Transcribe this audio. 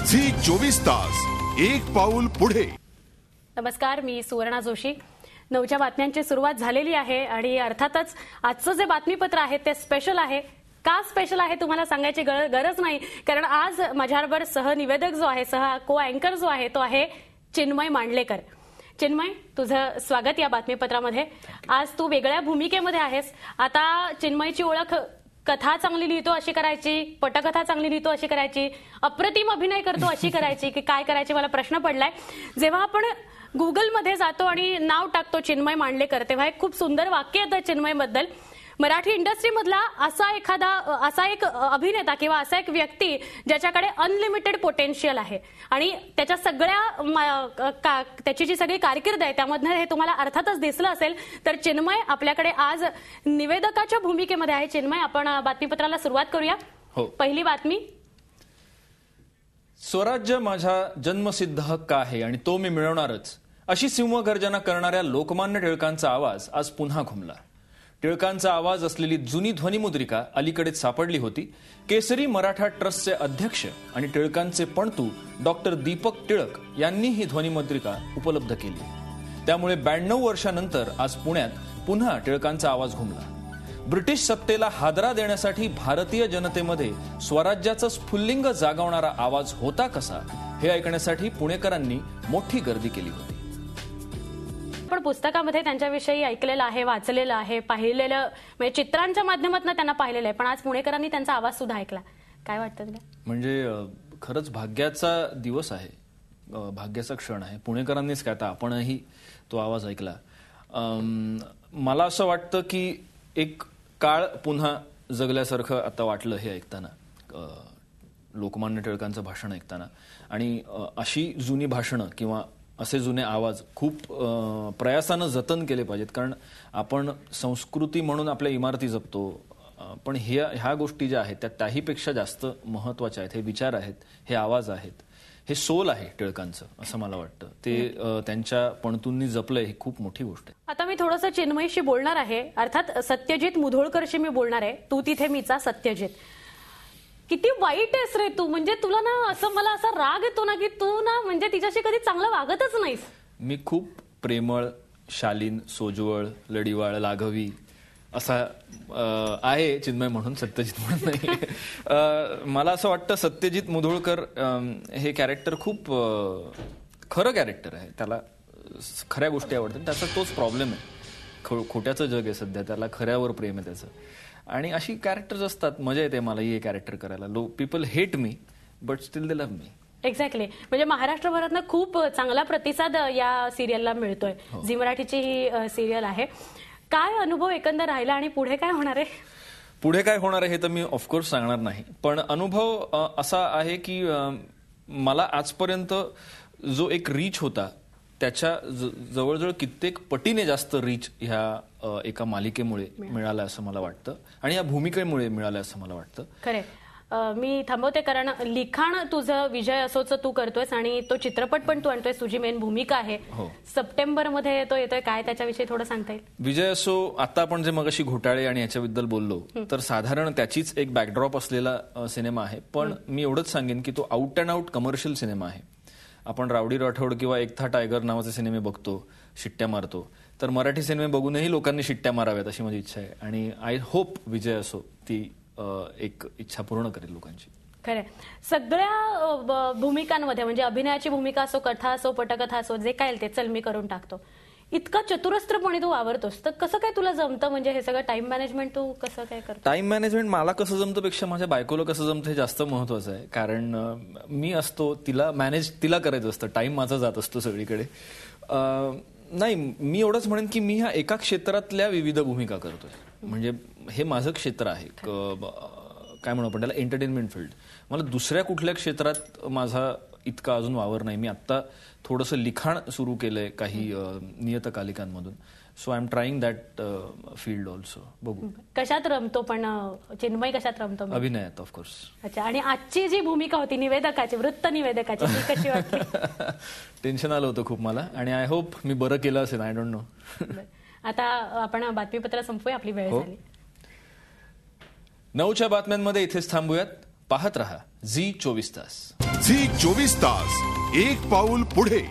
Zee 24 तास एक पाऊल पुढे. नमस्कार, मी सुवर्णा जोशी. 9च्या बातम्यांची सुरुवात झालेली आहे आणि अर्थातच आजचं जे बातमीपत्र आहे ते स्पेशल आहे. का स्पेशल आहे तुम्हाला सांगायची गरज नाही, कारण आज माझ्याबरोबर सहनिवेदक जो आहे, सह को अँकर जो आहे तो आहे चिन्मय मांडलेकर. चिन्मय, तुझं स्वागत या बातमीपत्रामध्ये. आज तू वेगळ्या भूमिकेमध्ये आहेस. आता चिन्मयची ओळख कथा चांगली लिहितो अशी करायची, पटकथा चांगली लिहितो अशी करायची, अप्रतिम अभिनय करतो अशी करायची, की काय करायची मला प्रश्न पडलाय. जेव्हा आपण गुगलमध्ये जातो आणि नाव टाकतो चिन्मय मांडलेकर, तेव्हा एक खूप सुंदर वाक्य येतं चिन्मयबद्दल. मराठी इंडस्ट्रीमधला असा एक अभिनेता किंवा असा एक व्यक्ती ज्याच्याकडे अनलिमिटेड पोटेन्शियल आहे आणि त्याच्या सगळ्या त्याची जी सगळी कारकीर्द आहे त्यामधनं हे तुम्हाला अर्थातच दिसलं असेल. तर चिन्मय आपल्याकडे आज निवेदकाच्या भूमिकेमध्ये आहे. चिन्मय, आपण बातमीपत्राला सुरुवात करूया. पहिली बातमी. स्वराज्य माझा जन्मसिद्ध हक्क आहे आणि तो मी मिळवणारच, अशी सिंहगर्जना करणाऱ्या लोकमान्य टिळकांचा आवाज आज पुन्हा घुमला. टिळकांचा आवाज असलेली जुनी ध्वनिमुद्रिका अलीकडेच सापडली होती. केसरी मराठा ट्रस्टचे अध्यक्ष आणि टिळकांचे पणतू डॉक्टर दीपक टिळक यांनी ही ध्वनिमुद्रिका उपलब्ध केली. त्यामुळे 92 वर्षानंतर आज पुण्यात पुन्हा टिळकांचा आवाज घुमला. ब्रिटिश सत्तेला हादरा देण्यासाठी भारतीय जनतेमध्ये स्वराज्याचं स्फुल्लिंग जागवणारा आवाज होता कसा, हे ऐकण्यासाठी पुणेकरांनी मोठी गर्दी केली होती. पण पुस्तकामध्ये त्यांच्याविषयी ऐकलेलं आहे, वाचलेलं आहे, पाहिलेलं, म्हणजे चित्रांच्या माध्यमातून त्यांना पाहिलेलं आहे. पण आज पुणेकरांनी त्यांचा आवाज सुद्धा ऐकला. काय वाटतं तुला? म्हणजे खरंच भाग्याचा दिवस आहे, भाग्याचा क्षण आहे. पुणेकरांनीच काय, आता आपणही तो आवाज ऐकला. मला असं वाटतं की एक काळ पुन्हा जगल्यासारखं आता वाटलं हे ऐकताना, लोकमान्य टिळकांचं भाषण ऐकताना. आणि अशी जुनी भाषणं किंवा असे जुने आवाज खूप प्रयासानं जतन केले पाहिजेत, कारण आपण संस्कृती म्हणून आपल्या इमारती जपतो, पण ह्या गोष्टी ज्या आहेत त्याहीपेक्षा जास्त महत्वाच्या आहेत. हे विचार आहेत, हे आवाज आहेत, हे सोल आहे टिळकांचं, असं मला वाटतं. ते त्यांच्या पणतूंनी जपलंय, ही खूप मोठी गोष्ट आहे. आता मी थोडंसं चिन्मयशी बोलणार आहे, अर्थात सत्यजित मुधोळकरशी मी बोलणार आहे. तू तिथे मीचा सत्यजित. किती वाईट आहेस रे तू. म्हणजे तुला ना असं, मला असा राग येतो ना की तू ना म्हणजे तिच्याशी कधी चांगलं वागतच नाहीस. मी खूप प्रेमळ, शालीन, सोजवळ, लढीवाळ, लाघवी असा आहे चिन्मय म्हणून, सत्यजित म्हणून नाही. मला असं वाटतं सत्यजित मुधोळकर हे कॅरेक्टर खूप खरं कॅरेक्टर आहे. त्याला खऱ्या गोष्टी आवडतात, त्याचा तोच प्रॉब्लेम आहे. खोट्याचं जग आहे सध्या, त्याला खऱ्यावर प्रेम आहे त्याचं. आणि अशी कॅरेक्टर्स असतात, मजा येते मला हे कॅरेक्टर करायला. People hate me but still they love me. Exactly. म्हणजे महाराष्ट्रभरातनं खूप चांगला प्रतिसाद या सिरियलला मिळतोय. झी मराठीची ही सिरियल आहे. काय अनुभव एकंदर राहिला आणि पुढे काय होणार आहे? पुढे काय होणार आहे हे तर मी ऑफकोर्स सांगणार नाही, पण अनुभव असा आहे की मला आजपर्यंत जो एक रीच होता त्याच्या जवळजवळ कित्येक पटीने जास्त रीच ह्या एका मालिकेमुळे मिळाला असं मला वाटतं, आणि या भूमिकेमुळे मिळालं असं मला वाटतं. खरे. मी थांबवते, कारण लिखाण तुझं विजय असोचं तू करतोयस आणि तो चित्रपट पण तू आणतोयस, तुझी मेन भूमिका आहे. सप्टेंबरमध्ये तो येतोय. काय त्याच्याविषयी थोडं सांगता येईल? विजय असो, आता आपण जे मगाशी घोटाळे आणि याच्याबद्दल बोललो, तर साधारण त्याचीच एक बॅकड्रॉप असलेला सिनेमा आहे. पण मी एवढंच सांगेन की तो out and out commercial cinema आहे. आपण रावडी राठोड किंवा एक था टायगर नावाचे सिनेमे बघतो, शिट्ट्या मारतो, तर मराठी सिनेमे बघूनही लोकांनी शिट्ट्या माराव्यात अशी माझी इच्छा आहे. आणि आय होप विजय असो ती एक इच्छा पूर्ण करेल लोकांची. खरं. सगळ्या भूमिकांमध्ये, म्हणजे अभिनयाची भूमिका असो, कथा असो, पटकथा असो, जे काय ते चल मी करून टाकतो, इतका चतुरस्त्रपणे तू वावरतोस, तर कसं काय तुला जमतं? म्हणजे हे सगळं टाइम मॅनेजमेंट तू कसं काय करतो? टाइम मॅनेजमेंट मला कसं जमतं पेक्षा माझ्या बायकोला कसं जमतं हे जास्त महत्वाचं आहे. कारण मी असतो, तिला करायचं असतं, टाइम माझा जात असतो सगळीकडे. नाही, मी एवढंच म्हणेन की मी ह्या एका क्षेत्रातल्या विविध भूमिका करतोय. म्हणजे हे माझं क्षेत्र आहे, काय म्हणू आपण त्याला, एंटरटेनमेंट फील्ड. मला दुसऱ्या कुठल्या क्षेत्रात माझा इतका अजून वावर नाही. मी आत्ता थोडंसं लिखाण सुरू केलंय काही नियतकालिकांमधून. So I am trying that field also. बघू कशात रमतो. पण चिन्मय कशात रमतो? अभिनयात ऑफकोर्स. अच्छा. आणि आजची जी भूमिका होती निवेदकाची, वृत्त निवेदकाची, ती कशी वाटली? टेन्शन आलं होतं खूप मला, आणि आय होप मी बरं केलं असेल. I don't know. आता आपण बातमीपत्र संपवूया, आपली वेळ झाली. 9च्या बातम्यांमध्ये इथेच थांबूयात. पाहत रहा झी 24 तास. झी 24 तास, एक पाऊल पुढे.